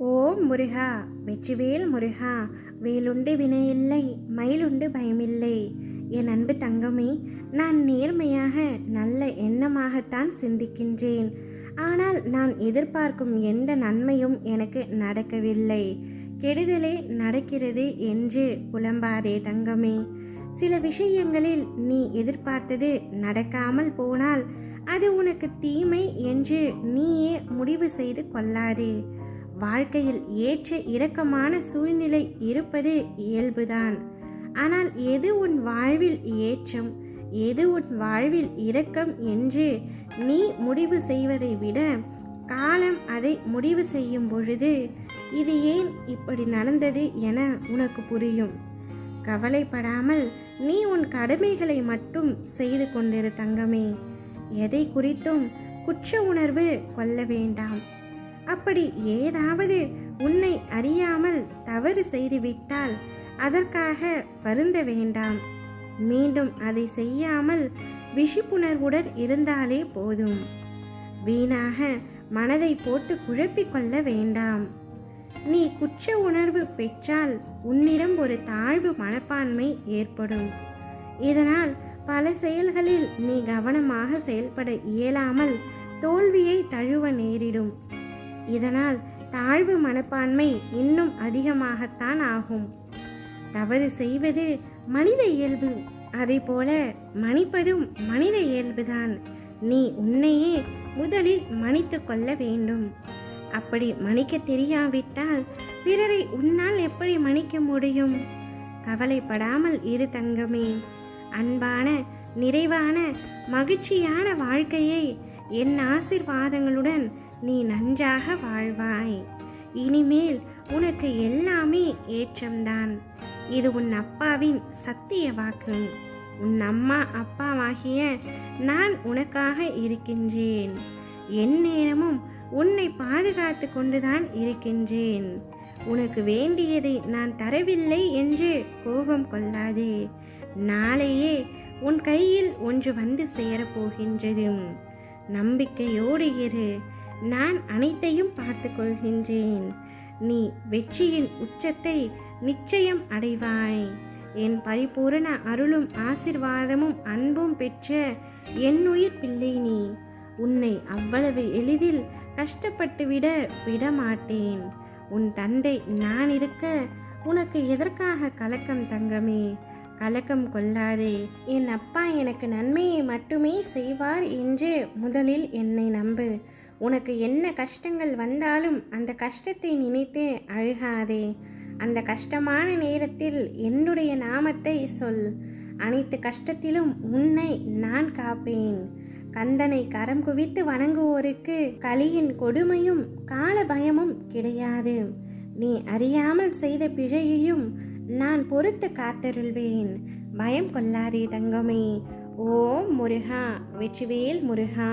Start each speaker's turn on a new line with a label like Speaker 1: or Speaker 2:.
Speaker 1: ஓம் முருகா, வெற்றிவேல் முருகா, வேலுண்டு வினையில்லை, மயிலுண்டு பயமில்லை. என் அன்பு தங்கமே, நான் நேர்மையாக நல்ல எண்ணமாகத்தான் சிந்திக்கின்றேன். ஆனால் நான் எதிர்பார்க்கும் எந்த நன்மையும் எனக்கு நடக்கவில்லை. கெடுதலே நடக்கிறது என்று புலம்பாதே தங்கமே. சில விஷயங்களில் நீ எதிர்பார்த்தது நடக்காமல் போனால் அது உனக்கு தீமை என்று நீயே முடிவு செய்து கொள்ளாதே. வாழ்க்கையில் ஏற்ற இறக்கமான சூழ்நிலை இருப்பது இயல்புதான். ஆனால் எது உன் வாழ்வில் ஏற்றம், எது உன் வாழ்வில் இரக்கம் என்று நீ முடிவு செய்வதை விட காலம் அதை முடிவு செய்யும் பொழுது இது ஏன் இப்படி நடந்தது என உனக்கு புரியும். கவலைப்படாமல் நீ உன் கடமைகளை மட்டும் செய்து கொண்டிரு தங்கமே. எதை குறித்தும் குற்ற உணர்வு கொள்ள வேண்டாம். அப்படி ஏதாவது உன்னை அறியாமல் தவறு செய்துவிட்டால் அதற்காக வருந்த வேண்டாம். மீண்டும் அதை செய்யாமல் விழிப்புணர்வுடன் இருந்தாலே போதும். வீணாக மனதை போட்டு குழப்பிக் கொள்ள வேண்டாம். நீ குற்ற உணர்வு பெற்றால் உன்னிடம் ஒரு தாழ்வு மனப்பான்மை ஏற்படும். இதனால் பல செயல்களில் நீ கவனமாக செயல்பட இயலாமல் தோல்வியை தழுவ நேரிடும். இதனால் தாழ்வு மனப்பான்மை இன்னும் அதிகமாகத்தான் ஆகும். தவறு செய்வது மனித இயல்பு, அதே போல மன்னிப்பதும் மனித இயல்புதான். நீ உன்னையே முதலில் மன்னித்து கொள்ள வேண்டும். அப்படி மன்னிக்க தெரியாவிட்டால் பிறரை உன்னால் எப்படி மன்னிக்க முடியும்? கவலைப்படாமல் இரு தங்கமே. அன்பான, நிறைவான, மகிழ்ச்சியான வாழ்க்கையை என் ஆசீர்வாதங்களுடன் நீ நன்றாக வாழ்வாய். இனிமேல் உனக்கு எல்லாமே ஏற்றம்தான். இது உன் அப்பாவின் சத்திய வாக்கு. உன் அம்மா அப்பாவாகிய நான் உனக்காக இருக்கின்றேன். என் நேரமும் உன்னை பாதுகாத்து கொண்டுதான் இருக்கின்றேன். உனக்கு வேண்டியதை நான் தரவில்லை என்று கோபம் கொள்ளாதே. நாளையே உன் கையில் ஒன்று வந்து சேரப்போகின்றது. நம்பிக்கையோடு இரு. நான் அனைத்தையும் பார்த்து கொள்கின்றேன். நீ வெற்றியின் உச்சத்தை நிச்சயம் அடைவாய். என் பரிபூரண அருளும் ஆசிர்வாதமும் அன்பும் பெற்ற என் உயிர் பிள்ளை நீ. உன்னை அவ்வளவு எளிதில் கஷ்டப்பட்டு விடமாட்டேன். உன் தந்தை நான் இருக்க உனக்கு எதற்காக கலக்கம் தங்கமே? கலக்கம் கொள்ளாதே. என் அப்பா எனக்கு நன்மையை மட்டுமே செய்வார் என்று முதலில் என்னை நம்பு. உனக்கு என்ன கஷ்டங்கள் வந்தாலும் அந்த கஷ்டத்தை நினைத்து அழுகாதே. அந்த கஷ்டமான நேரத்தில் என்னுடைய நாமத்தை சொல். அனைத்து கஷ்டத்திலும் உன்னை நான் காப்பேன். கந்தனை கரம் குவித்து வணங்குவோருக்கு கலியின் கொடுமையும் கால பயமும் கிடையாது. நீ அறியாமல் செய்த பிழையையும் நான் பொறுத்து காத்தருள்வேன். பயம் கொள்ளாதே தங்கமே. ஓம் முருகா, வெற்றிவேல் முருகா.